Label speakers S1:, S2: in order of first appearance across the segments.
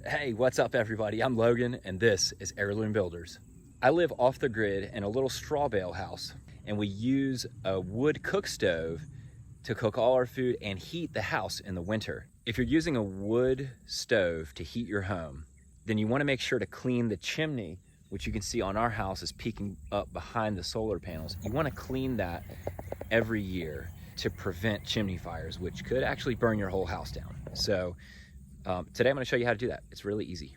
S1: Hey, what's up everybody? I'm Logan and this is Heirloom Builders. I live off the grid in a little straw bale house and we use a wood cook stove to cook all our food and heat the house in the winter. If you're using a wood stove to heat your home, then you want to make sure to clean the chimney, which you can see on our house is peeking up behind the solar panels. You want to clean that every year to prevent chimney fires, which could actually burn your whole house down. So today I'm going to show you how to do that. It's really easy.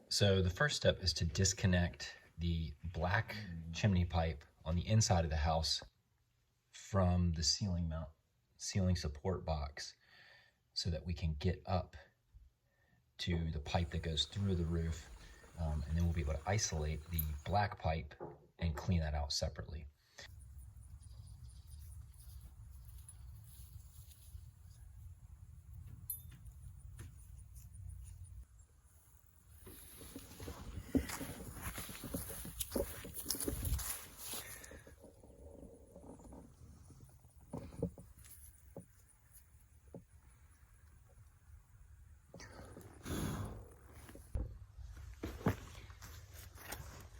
S1: So the first step is to disconnect the black chimney pipe on the inside of the house from the ceiling support box so that we can get up to the pipe that goes through the roof. And then we'll be able to isolate the black pipe and clean that out separately.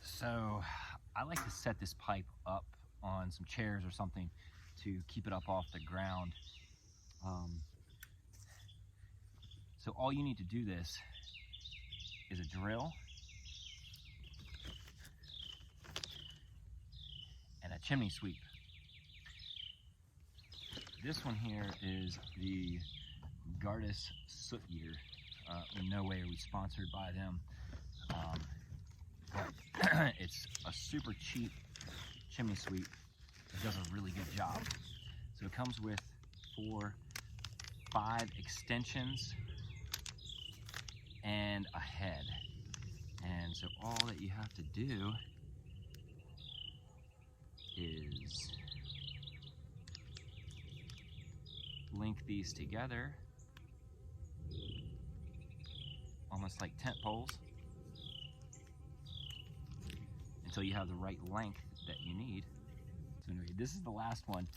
S1: So I like to set this pipe up on some chairs or something to keep it up off the ground. So all you need to do this is a drill and a chimney sweep. This one here is the Gardas Soot Eater. In no way are we sponsored by them. But it's a super cheap chimney sweep. It does a really good job. So it comes with 5 extensions and a head. And so all that you have to do is link these together, almost like tent poles, until you have the right length that you need. So anyway, this is the last one.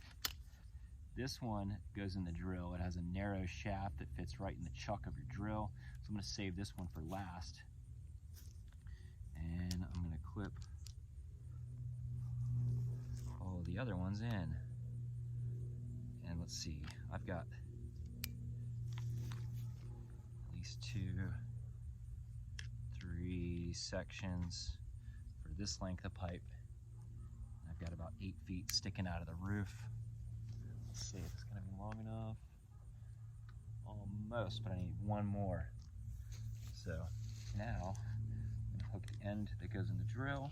S1: This one goes in the drill. It has a narrow shaft that fits right in the chuck of your drill. So I'm going to save this one for last. And I'm going to clip all of the other ones in. And let's see, I've got at least 2, 3 sections for this length of pipe. I've got about 8 feet sticking out of the roof. Let's see if it's gonna be long enough. Almost, but I need one more. So now I'm gonna hook the end that goes in the drill.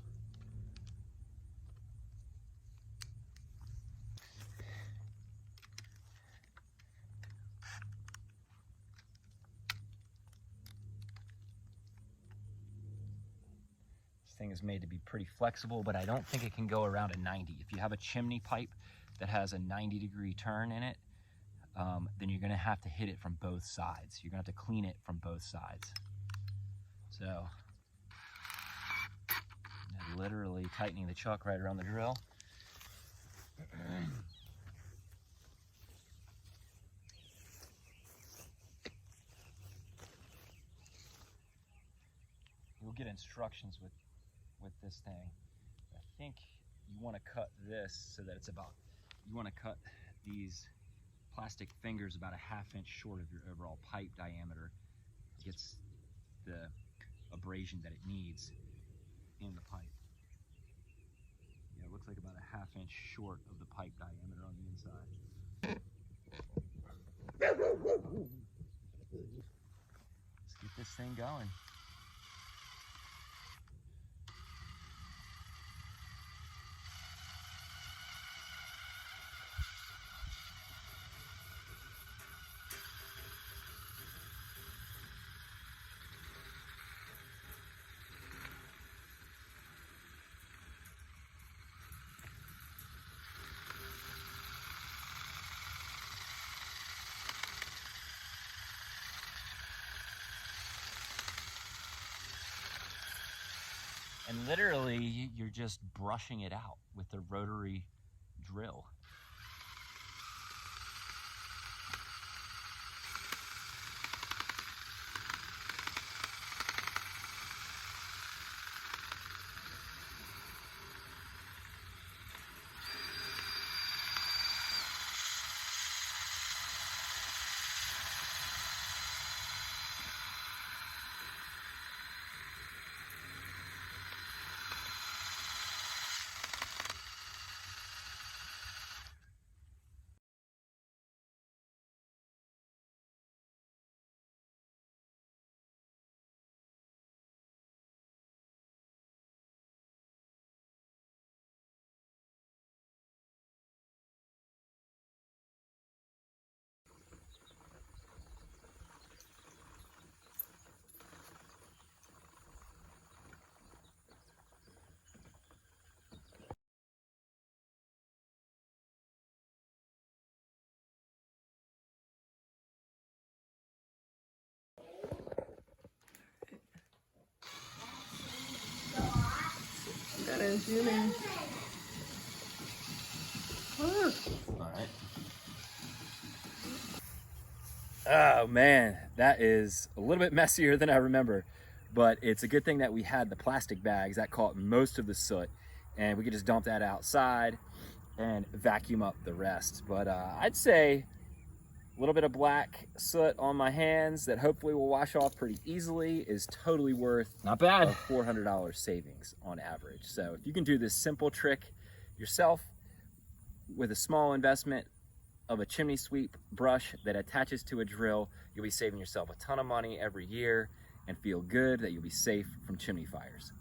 S1: This thing is made to be pretty flexible, but I don't think it can go around a 90. If you have a chimney pipe that has a 90-degree turn in it, then you're gonna have to hit it from both sides. You're gonna have to clean it from both sides. So, I'm literally tightening the chuck right around the drill. You'll get instructions with this thing. I think you want to cut this so that it's you want to cut these plastic fingers about a ½ inch short of your overall pipe diameter. It gets the abrasion that it needs in the pipe. Yeah, it looks like about a ½ inch short of the pipe diameter on the inside. Let's get this thing going. And literally, you're just brushing it out with the rotary drill.
S2: Gotta zoom in.
S1: All right. Oh man, that is a little bit messier than I remember, but it's a good thing that we had the plastic bags that caught most of the soot, and we could just dump that outside and vacuum up the rest. But I'd say a little bit of black soot on my hands that hopefully will wash off pretty easily is totally worth
S3: Not bad.
S1: a $400 savings on average. So if you can do this simple trick yourself with a small investment of a chimney sweep brush that attaches to a drill, you'll be saving yourself a ton of money every year and feel good that you'll be safe from chimney fires.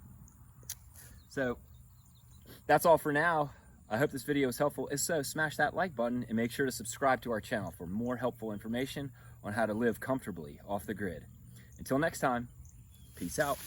S1: So that's all for now. I hope this video was helpful. If so, smash that like button and make sure to subscribe to our channel for more helpful information on how to live comfortably off the grid. Until next time, peace out.